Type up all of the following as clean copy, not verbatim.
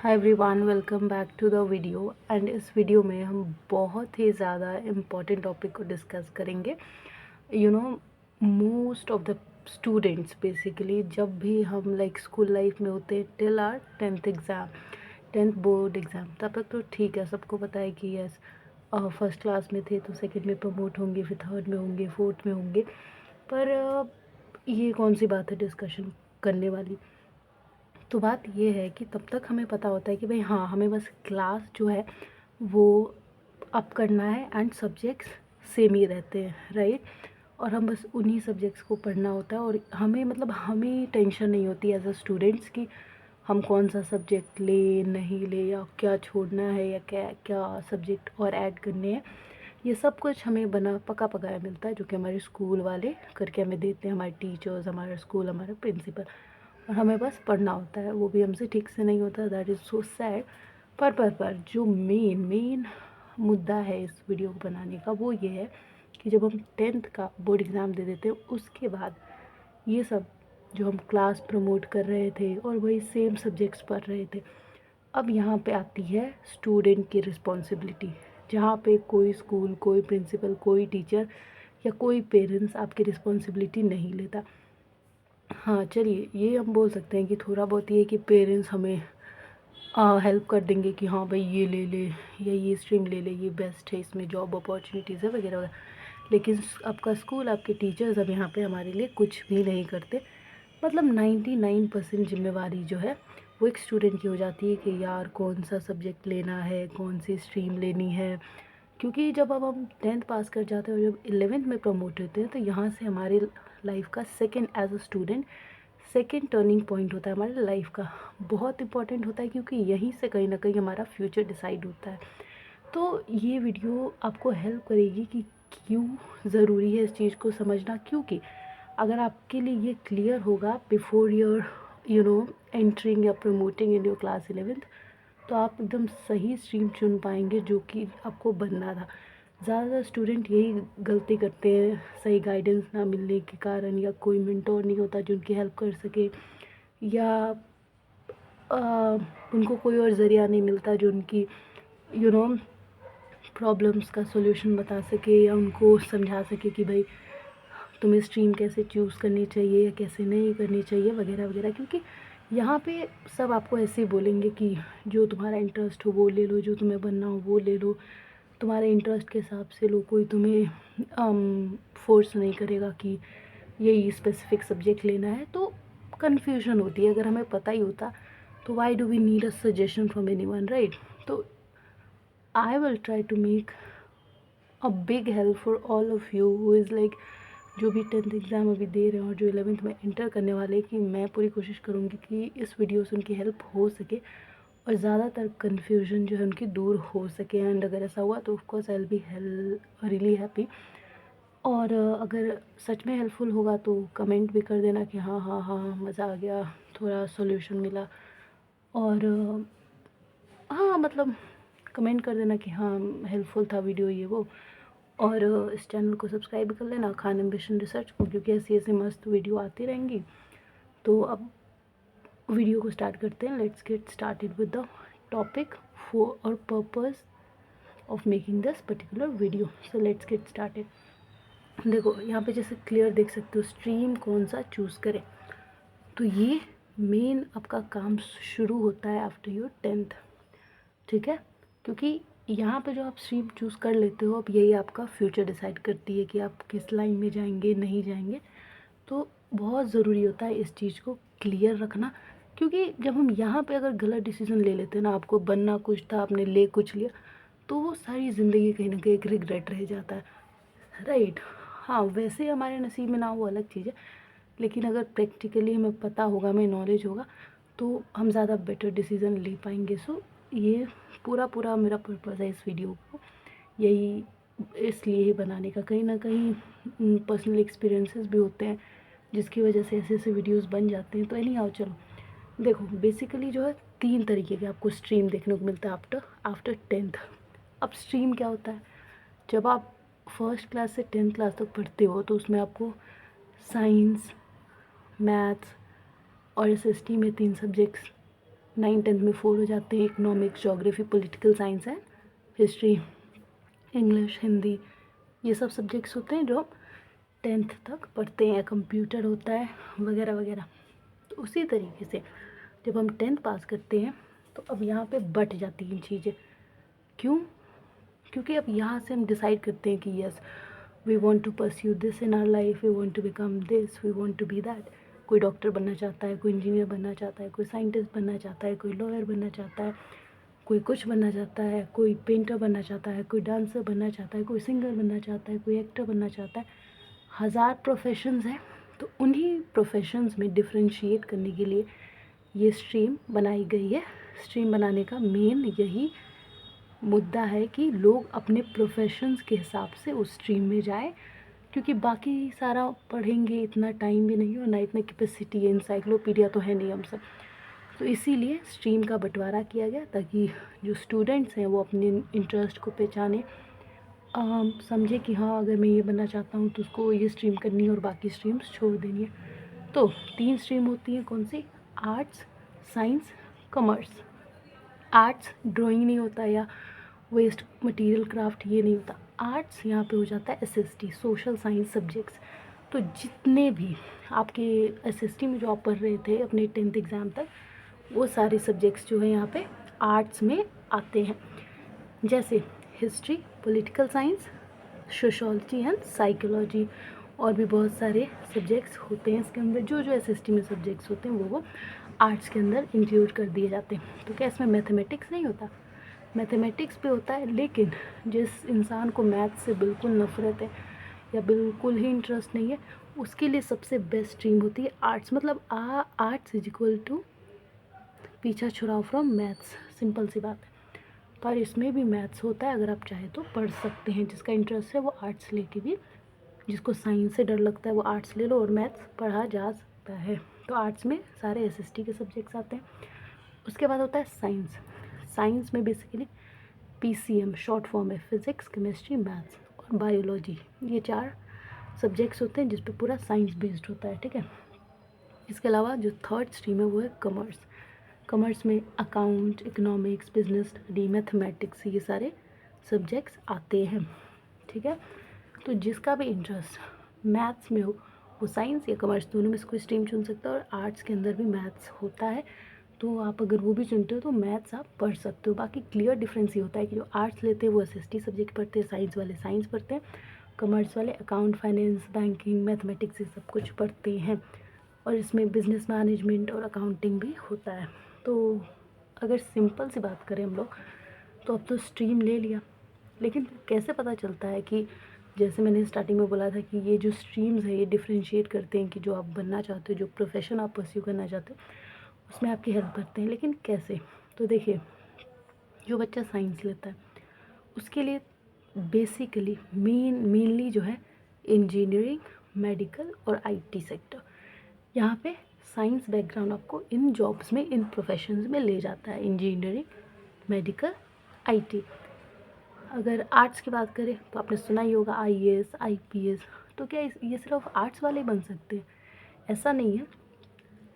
Hi everyone, welcome back to the video. And इस video में हम बहुत ही ज़्यादा इम्पॉर्टेंट टॉपिक को डिस्कस करेंगे। You know, most of the students basically जब भी हम लाइक स्कूल लाइफ में होते हैं till our tenth exam, tenth board exam, तब तक तो ठीक है, सबको पता है कि यस फर्स्ट क्लास में थे तो सेकंड में प्रमोट होंगे, फिर थर्ड में होंगे, फोर्थ में होंगे। पर ये कौन सी बात है डिस्कशन करने वाली। तो बात ये है कि तब तक हमें पता होता है कि भाई हाँ, हमें बस क्लास जो है वो अप करना है एंड सब्जेक्ट्स सेम ही रहते हैं, राइट। और हम बस उन्हीं सब्जेक्ट्स को पढ़ना होता है और हमें टेंशन नहीं होती एज अ स्टूडेंट्स कि हम कौन सा सब्जेक्ट ले नहीं ले, या क्या छोड़ना है, या क्या क्या सब्जेक्ट और ऐड करने हैं। ये सब कुछ हमें बना पका पकाया मिलता है, जो कि हमारे स्कूल वाले करके हमें देते हैं, हमारे टीचर्स, हमारा स्कूल, हमारा प्रिंसिपल। और हमें बस पढ़ना होता है, वो भी हमसे ठीक से नहीं होता। That is so sad. पर जो मेन मुद्दा है इस वीडियो को बनाने का वो ये है कि जब हम टेंथ का बोर्ड एग्ज़ाम दे देते हैं उसके बाद ये सब जो हम क्लास प्रमोट कर रहे थे और वही सेम सब्जेक्ट्स पढ़ रहे थे, अब यहाँ पे आती है स्टूडेंट की रिस्पॉन्सिबिलिटी। जहाँ पे कोई स्कूल, कोई प्रिंसिपल, कोई टीचर या कोई पेरेंट्स आपकी रिस्पॉन्सिबिलिटी नहीं लेता। हाँ, चलिए ये हम बोल सकते हैं कि थोड़ा बहुत ये कि पेरेंट्स हमें हेल्प कर देंगे कि हाँ भाई ये ले ले या ये स्ट्रीम ले ले, ये बेस्ट है, इसमें जॉब अपॉर्चुनिटीज़ है वगैरह वगैरह। लेकिन आपका स्कूल, आपके टीचर्स अब यहाँ पे हमारे लिए कुछ भी नहीं करते। 99% जिम्मेवारी जो है वो एक स्टूडेंट की हो जाती है कि यार कौन सा सब्जेक्ट लेना है, कौन सी स्ट्रीम लेनी है। क्योंकि जब अब हम टेंथ पास कर जाते हैं और जब 11th में प्रमोट होते हैं तो यहाँ से हमारी लाइफ का second as a student second turning point होता है हमारी लाइफ का। बहुत इंपॉर्टेंट होता है क्योंकि यहीं से कहीं ना कहीं हमारा फ्यूचर डिसाइड होता है। तो ये वीडियो आपको हेल्प करेगी कि क्यों ज़रूरी है इस चीज़ को समझना। क्योंकि अगर आपके लिए ये क्लियर होगा बिफोर योर एंटरिंग या promoting in your class 11th, तो आप एकदम सही स्ट्रीम चुन पाएंगे जो कि आपको बनना था। ज़्यादातर स्टूडेंट यही गलती करते हैं, सही गाइडेंस ना मिलने के कारण, या कोई मेंटोर नहीं होता जो उनकी हेल्प कर सके, या आ, उनको कोई और ज़रिया नहीं मिलता जो उनकी यू नो प्रॉब्लम्स का सॉल्यूशन बता सके, या उनको समझा सके कि भाई तुम्हें स्ट्रीम कैसे चूज़ करनी चाहिए या कैसे नहीं करनी चाहिए वगैरह वगैरह। क्योंकि यहाँ पे सब आपको ऐसे ही बोलेंगे कि जो तुम्हारा इंटरेस्ट हो वो ले लो, जो तुम्हें बनना हो वो ले लो, तुम्हारे इंटरेस्ट के हिसाब से लो। कोई तुम्हें फोर्स नहीं करेगा कि यही स्पेसिफिक सब्जेक्ट लेना है। तो कन्फ्यूजन होती है। अगर हमें पता ही होता तो why do we need a suggestion from anyone, right. तो I will try to make a big help for all of you who is like जो भी टेंथ एग्ज़ाम अभी दे रहे हैं और जो 11th में इंटर करने वाले हैं, कि मैं पूरी कोशिश करूँगी कि इस वीडियो से उनकी हेल्प हो सके और ज़्यादातर कन्फ्यूजन जो है उनकी दूर हो सके। एंड अगर ऐसा हुआ तो of course I will be really happy. और अगर सच में हेल्पफुल होगा तो कमेंट भी कर देना कि हाँ हाँ हाँ मज़ा आ गया, थोड़ा सॉल्यूशन मिला। और हाँ कमेंट कर देना कि हाँ हेल्पफुल था वीडियो ये वो। और इस चैनल को सब्सक्राइब भी कर लेना, खान एम्बिशन रिसर्च को, क्योंकि ऐसी ऐसी मस्त वीडियो आती रहेंगी। तो अब वीडियो को स्टार्ट करते हैं। Let's get started with the topic for our purpose of making this particular video. So let's get started. देखो यहाँ पे जैसे क्लियर देख सकते हो स्ट्रीम कौन सा चूज़ करें। तो ये मेन आपका काम शुरू होता है आफ्टर योर टेंथ, ठीक है। क्योंकि यहाँ पे जो आप स्ट्रीम चूज़ कर लेते हो, अब यही आपका फ्यूचर डिसाइड करती है कि आप किस लाइन में जाएंगे नहीं जाएंगे। तो बहुत ज़रूरी होता है इस चीज़ को क्लियर रखना। क्योंकि जब हम यहाँ पे अगर गलत डिसीजन ले लेते हैं ना, आपको बनना कुछ था, आपने ले कुछ लिया, तो वो सारी ज़िंदगी कहीं ना कहीं एक रिग्रेट रह जाता है, राइट। हाँ, वैसे हमारे नसीब में ना हो अलग चीज़ है, लेकिन अगर प्रैक्टिकली हमें पता होगा, हमें नॉलेज होगा, तो हम ज़्यादा बेटर डिसीज़न ले पाएंगे। सो ये पूरा मेरा पर्पज़ है इस वीडियो को यही इसलिए ही बनाने का। कहीं ना कहीं पर्सनल एक्सपीरियंसेस भी होते हैं जिसकी वजह से ऐसे ऐसे वीडियोस बन जाते हैं। तो एनी हाउ चलो देखो, बेसिकली जो है 3 तरीके के आपको स्ट्रीम देखने को मिलता है आफ्टर टेंथ। अब स्ट्रीम क्या होता है, जब आप फर्स्ट क्लास से 10th क्लास तक पढ़ते हो तो उसमें आपको साइंस, मैथ्स और एसएसटी में 3 सब्जेक्ट्स 9th 10th में 4 हो जाते हैं, economics, geography, political science and history, English, Hindi, ये सब सब्जेक्ट्स होते हैं जो हम 10th तक पढ़ते हैं, कंप्यूटर होता है वगैरह वगैरह। तो उसी तरीके से जब हम 10th पास करते हैं तो अब यहाँ पे बट जाती हैं चीज़ें। क्यों? क्योंकि अब यहाँ से हम डिसाइड करते हैं कि yes we want to pursue this in our life, we want to become this, we want to be that. कोई डॉक्टर बनना चाहता है, कोई इंजीनियर बनना चाहता है, कोई साइंटिस्ट बनना चाहता है, कोई लॉयर बनना चाहता है, कोई कुछ बनना चाहता है, कोई पेंटर बनना चाहता है, कोई डांसर बनना चाहता है, कोई सिंगर बनना चाहता है, कोई एक्टर बनना चाहता है। हज़ार प्रोफेशंस हैं। तो उन्हीं प्रोफेशंस में डिफ्रेंशिएट करने के लिए ये स्ट्रीम बनाई गई है। स्ट्रीम बनाने का मेन यही मुद्दा है कि लोग अपने प्रोफेशंस के हिसाब से उस स्ट्रीम में जाएं, क्योंकि बाकी सारा पढ़ेंगे इतना टाइम भी नहीं और ना इतना कैपेसिटी है, इंसाइक्लोपीडिया तो है नहीं हम सब। तो इसीलिए स्ट्रीम का बंटवारा किया गया ताकि जो स्टूडेंट्स हैं वो अपने इंटरेस्ट को पहचाने, समझे कि हाँ अगर मैं ये बनना चाहता हूँ तो उसको ये स्ट्रीम करनी है और बाकी स्ट्रीम्स छोड़ देनी है। तो 3 स्ट्रीम होती हैं, कौन सी? Arts, science, commerce. Arts drawing नहीं होता या वेस्ट मटेरियल क्राफ्ट, ये नहीं होता। आर्ट्स यहाँ पे हो जाता है एसएसटी, सोशल साइंस सब्जेक्ट्स। तो जितने भी आपके एसएसटी में जो आप पढ़ रहे थे अपने 10th एग्ज़ाम तक, वो सारे सब्जेक्ट्स जो है यहाँ पे आर्ट्स में आते हैं, जैसे history, political science, sociology and psychology. और भी बहुत सारे सब्जेक्ट्स होते हैं इसके अंदर, जो जो एसएसटी में सब्जेक्ट्स होते हैं वो आर्ट्स के अंदर इंक्लूड कर दिए जाते हैं। तो क्या इसमें मैथमेटिक्स नहीं होता? मैथमेटिक्स भी होता है, लेकिन जिस इंसान को मैथ से बिल्कुल नफ़रत है या बिल्कुल ही इंटरेस्ट नहीं है, उसके लिए सबसे बेस्ट स्ट्रीम होती है आर्ट्स। मतलब आर्ट्स इज इक्वल टू पीछा छुड़ाओ फ्रॉम मैथ्स, सिंपल सी बात है। पर इसमें भी मैथ्स होता है, अगर आप चाहे तो पढ़ सकते हैं। जिसका इंटरेस्ट है वो आर्ट्स लेके भी, जिसको साइंस से डर लगता है वो आर्ट्स ले लो और मैथ्स पढ़ा जा सकता है। तो आर्ट्स में सारे एसएसटी के सब्जेक्ट्स आते हैं। उसके बाद होता है साइंस। साइंस में बेसिकली पीसीएम शॉर्ट फॉर्म है, फिज़िक्स, केमिस्ट्री, मैथ्स और बायोलॉजी। ये 4 सब्जेक्ट्स होते हैं जिस पे पूरा साइंस बेस्ड होता है, ठीक है। इसके अलावा जो थर्ड स्ट्रीम है वो है कॉमर्स। कॉमर्स में account, economics, business study, mathematics, ये सारे सब्जेक्ट्स आते हैं, ठीक है। तो जिसका भी इंटरेस्ट मैथ्स में हो वो साइंस या कॉमर्स दोनों में से कोई स्ट्रीम चुन सकता है। और आर्ट्स के अंदर भी मैथ्स होता है, तो आप अगर वो भी चुनते हो तो मैथ्स आप पढ़ सकते हो। बाकी क्लियर डिफरेंस ये होता है कि जो आर्ट्स लेते हैं वो एसएसटी सब्जेक्ट पढ़ते हैं, साइंस वाले साइंस पढ़ते हैं, कॉमर्स वाले अकाउंट, फाइनेंस, बैंकिंग, मैथमेटिक्स ये सब कुछ पढ़ते हैं। और इसमें बिजनेस मैनेजमेंट और अकाउंटिंग भी होता है। तो अगर सिंपल सी बात करें हम लोग, तो अब तो स्ट्रीम ले लिया, लेकिन कैसे पता चलता है कि, जैसे मैंने स्टार्टिंग में बोला था कि ये जो स्ट्रीम्स है ये डिफ्रेंशिएट करते हैं कि जो आप बनना चाहते हो, जो प्रोफेशन आप परस्यू करना चाहते हो, उसमें आपकी हेल्प करते हैं। लेकिन कैसे? तो देखिए, जो बच्चा साइंस लेता है उसके लिए बेसिकली मेनली जो है इंजीनियरिंग, मेडिकल और आईटी सेक्टर। यहाँ पे साइंस बैकग्राउंड आपको इन जॉब्स में, इन प्रोफेशंस में ले जाता है, इंजीनियरिंग, मेडिकल, आईटी। अगर आर्ट्स की बात करें तो आपने सुना ही होगा आईएएस, आईपीएस। तो क्या ये सिर्फ आर्ट्स वाले बन सकते हैं? ऐसा नहीं है।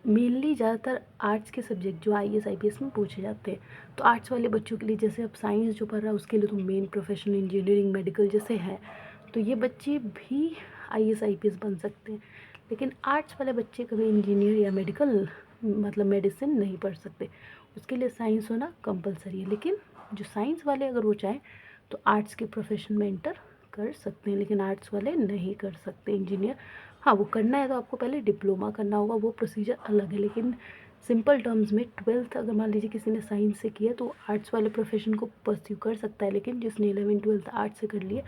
मेनली ज़्यादातर आर्ट्स के सब्जेक्ट जो आईएएस आईपीएस में पूछे जाते हैं। तो आर्ट्स वाले बच्चों के लिए, जैसे अब साइंस जो पढ़ रहा है उसके लिए तो मेन प्रोफेशन इंजीनियरिंग, मेडिकल जैसे है, तो ये बच्चे भी आईएएस आईपीएस बन सकते हैं। लेकिन आर्ट्स वाले बच्चे कभी इंजीनियर या मेडिकल, मतलब मेडिसिन नहीं पढ़ सकते, उसके लिए साइंस होना कंपलसरी है। लेकिन जो साइंस वाले अगर वो चाहें तो आर्ट्स के प्रोफेशन में एंटर कर सकते हैं, लेकिन आर्ट्स वाले नहीं कर सकते इंजीनियर। हाँ, वो करना है तो आपको पहले डिप्लोमा करना होगा, वो प्रोसीजर अलग है। लेकिन सिंपल टर्म्स में 12th अगर मान लीजिए किसी ने साइंस से किया तो आर्ट्स वाले प्रोफेशन को परस्यू कर सकता है, लेकिन जिसने 11th 12th आर्ट्स से कर लिए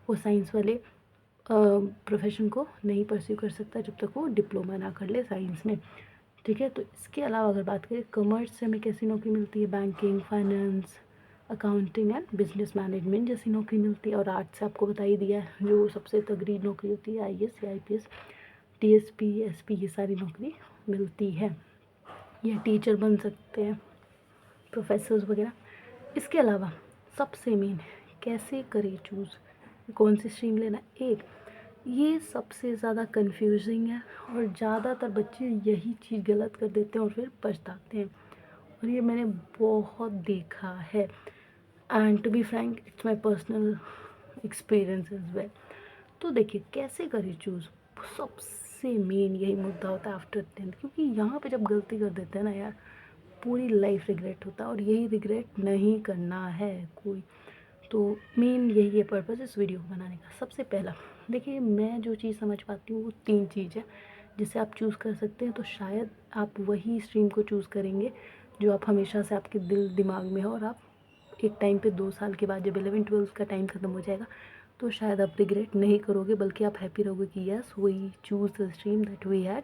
वो साइंस वाले प्रोफेशन को नहीं परस्यू कर सकता जब तक वो डिप्लोमा ना कर ले साइंस में, ठीक है। तो इसके अलावा अगर बात करें कॉमर्स से हमें कैसी नौकरी मिलती है, banking, finance, accounting and business management जैसी नौकरी मिलती है। और आर्ट्स से आपको बता ही दिया है जो सबसे तगड़ी नौकरी होती है, आईएएस या आईपीएस, टीएसपी, एसपी, ये सारी नौकरी मिलती है। या टीचर बन सकते हैं, प्रोफेसर्स वगैरह। इसके अलावा सबसे मेन कैसे करें चूज़, कौन सी स्ट्रीम लेना, एक ये सबसे ज़्यादा कंफ्यूजिंग है और ज़्यादातर बच्चे यही चीज़ गलत कर देते हैं और फिर पछताते हैं। और ये मैंने बहुत देखा है, and to be frank it's my personal experience is well. तो देखिए कैसे करें चूज़, सबसे मेन यही मुद्दा होता है आफ्टर 10th, क्योंकि यहाँ पे जब गलती कर देते हैं ना यार, पूरी लाइफ रिग्रेट होता है, और यही रिग्रेट नहीं करना है कोई। तो मेन यही है पर्पज़ इस वीडियो को बनाने का। सबसे पहला देखिए, मैं जो चीज़ समझ पाती हूँ वो 3 चीज़ है जिसे आप चूज़ कर सकते हैं। तो शायद आप वही स्ट्रीम को चूज़ करेंगे जो आप हमेशा से आपके दिल दिमाग में हो, और आप एक टाइम पे 2 साल के बाद जब 11-12 का टाइम ख़त्म हो जाएगा तो शायद आप रिग्रेट नहीं करोगे, बल्कि आप हैप्पी रहोगे कि yes we choose the stream that we had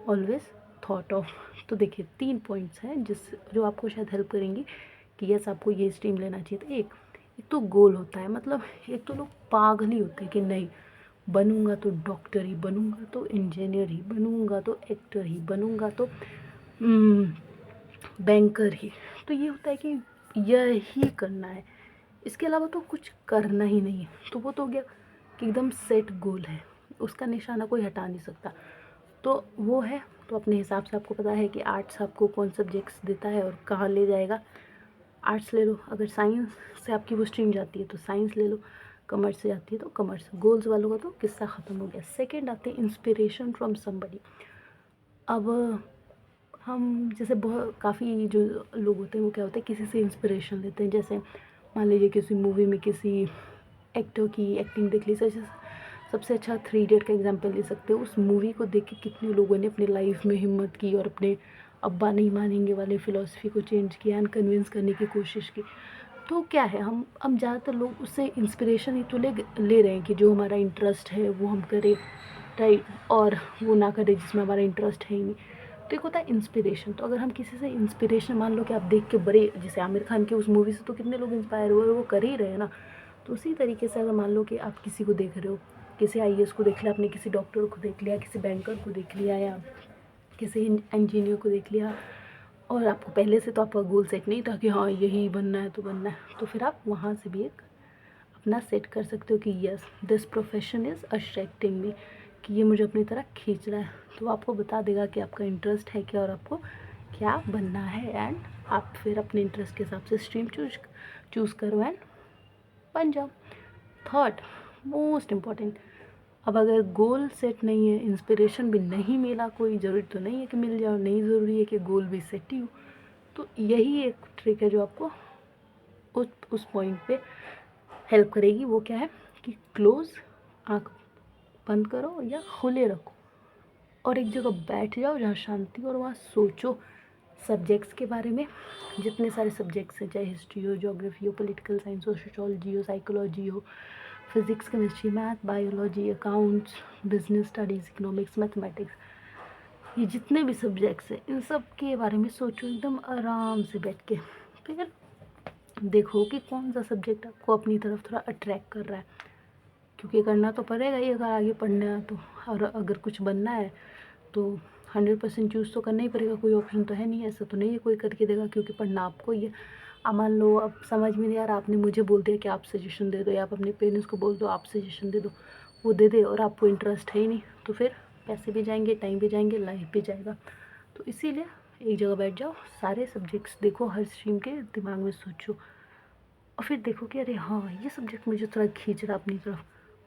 always thought of. तो देखिए 3 पॉइंट्स हैं जो आपको शायद हेल्प करेंगी कि यस आपको ये स्ट्रीम लेना चाहिए। तो एक तो गोल होता है, मतलब एक तो लोग पागल ही होते हैं कि नहीं, बनूंगा तो डॉक्टर ही, बनूंगा तो इंजीनियर ही, बनूंगा तो एक्टर ही, बनूंगा तो बैंकर ही। तो ये होता है कि यही करना है, इसके अलावा तो कुछ करना ही नहीं है। तो वो तो हो गया कि एकदम सेट गोल है, उसका निशाना कोई हटा नहीं सकता। तो वो है, तो अपने हिसाब से आपको पता है कि आर्ट्स आपको कौन सब्जेक्ट्स देता है और कहाँ ले जाएगा। आर्ट्स ले लो, अगर साइंस से आपकी वो स्ट्रीम जाती है तो साइंस ले लो, कॉमर्स से जाती है तो कॉमर्स। गोल्स वालों का तो किस्सा ख़त्म हो गया। सेकेंड आते हैं इंस्पिरेशन फ्रॉम समबडी। अब हम जैसे बहुत काफ़ी जो लोग होते हैं वो क्या होता है, किसी से इंस्पिरेशन लेते हैं। जैसे मान लीजिए किसी मूवी में किसी एक्टर की एक्टिंग देख ली, जैसे सबसे अच्छा 3 इडियट का एग्जांपल ले सकते हो। उस मूवी को देख के कितने लोगों ने अपनी लाइफ में हिम्मत की और अपने अब्बा नहीं मानेंगे वाले फ़िलॉसफी को चेंज किया एंड कन्विंस करने की कोशिश की। तो क्या है, हम ज़्यादातर लोग उससे इंस्पिरेशन ही तो ले रहे हैं कि जो हमारा इंटरेस्ट है वो हम करें, राइट, और वो ना करें जिसमें हमारा इंटरेस्ट है ही नहीं। तो एक होता है इंस्पिरेशन। तो अगर हम किसी से इंस्पिरेशन, मान लो कि आप देख के बड़े, जैसे आमिर खान की उस मूवी से तो कितने लोग इंस्पायर हुए, वो कर ही रहे हैं ना। तो उसी तरीके से अगर मान लो कि आप किसी को देख रहे हो, किसी आईएएस को देख लिया आपने, किसी डॉक्टर को देख लिया, किसी बैंकर को देख लिया, या किसी इंजीनियर को देख लिया, और आपको पहले से तो आपका गोल सेट नहीं था कि हाँ यही बनना है तो बनना है, तो फिर आप वहाँ से भी एक अपना सेट कर सकते हो कि yes this profession is attracting me, कि ये मुझे अपनी तरह खींच रहा है। तो आपको बता देगा कि आपका इंटरेस्ट है क्या और आपको क्या बनना है, एंड आप फिर अपने इंटरेस्ट के हिसाब से स्ट्रीम चूज़ करो एंड बन जाओ। थर्ड मोस्ट इम्पॉर्टेंट, अब अगर गोल सेट नहीं है, इंस्पिरेशन भी नहीं मिला, कोई ज़रूरी तो नहीं है कि मिल जाओ, नहीं ज़रूरी है कि गोल भी सेट ही हो। तो यही एक ट्रिक है जो आपको उस पॉइंट पे हेल्प करेगी। वो क्या है कि क्लोज, आँख बंद करो या खुले रखो और एक जगह बैठ जाओ जहाँ शांति, और वहाँ सोचो सब्जेक्ट्स के बारे में। जितने सारे सब्जेक्ट्स हैं, चाहे हिस्ट्री हो, ज्योग्राफी हो, पॉलिटिकल साइंस हो, सोशोलॉजी हो, साइकोलॉजी हो, physics, chemistry, math, biology, accounts, business studies, economics, mathematics, ये जितने भी सब्जेक्ट्स हैं इन सब के बारे में सोचो एकदम आराम से बैठ के। फिर देखो कि कौन सा सब्जेक्ट आपको अपनी तरफ थोड़ा अट्रैक्ट कर रहा है, क्योंकि करना तो पड़ेगा ही अगर आगे पढ़ना है तो। और अगर कुछ बनना है तो 100% चूज़ तो करना ही पड़ेगा, कोई ऑप्शन तो है नहीं, ऐसा तो नहीं है कोई करके देगा, क्योंकि पढ़ना आपको ही है। अब मान लो अब समझ में नहीं आ रहा, आपने मुझे बोल दिया कि आप सजेशन दे दो, या आप अपने पेरेंट्स को बोल दो आप सजेशन दे दो, वो दे दे और आपको इंटरेस्ट है ही नहीं, तो फिर पैसे भी जाएंगे, टाइम भी जाएंगे, लाइफ भी जाएगा। तो इसीलिए एक जगह बैठ जाओ, सारे सब्जेक्ट्स देखो, हर स्ट्रीम के दिमाग में सोचो, और फिर देखो कि अरे हाँ ये सब्जेक्ट मुझे थोड़ा खींच रहा अपनी तरफ,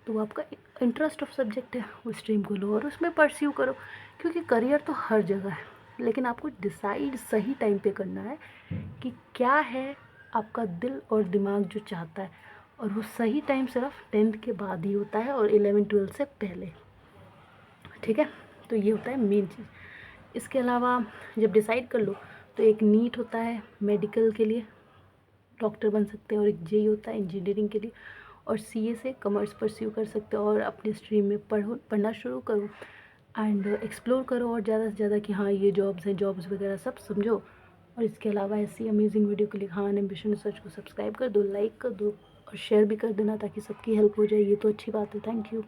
तो वो आपका इंटरेस्ट ऑफ सब्जेक्ट है, उस स्ट्रीम को लो और उसमें परस्यू करो। क्योंकि करियर तो हर जगह है, लेकिन आपको डिसाइड सही टाइम पे करना है कि क्या है आपका दिल और दिमाग जो चाहता है, और वो सही टाइम सिर्फ 10th के बाद ही होता है और 11-12 से पहले। ठीक है, तो ये होता है मेन चीज़। इसके अलावा जब डिसाइड कर लो तो एक नीट होता है मेडिकल के लिए, डॉक्टर बन सकते हैं, और एक जेई होता है इंजीनियरिंग के लिए, और सीए से कॉमर्स परस्यू कर सकते हो और अपने स्ट्रीम में पढ़ना शुरू करो एंड एक्सप्लोर करो और ज़्यादा से ज़्यादा कि हाँ ये जॉब्स हैं, जॉब्स वगैरह सब समझो। और इसके अलावा ऐसी अमेजिंग वीडियो के लिए हाँ एम्बिशन रिसर्च को सब्सक्राइब कर दो, लाइक कर दो और शेयर भी कर देना ताकि सबकी हेल्प हो जाए, ये तो अच्छी बात है। Thank you.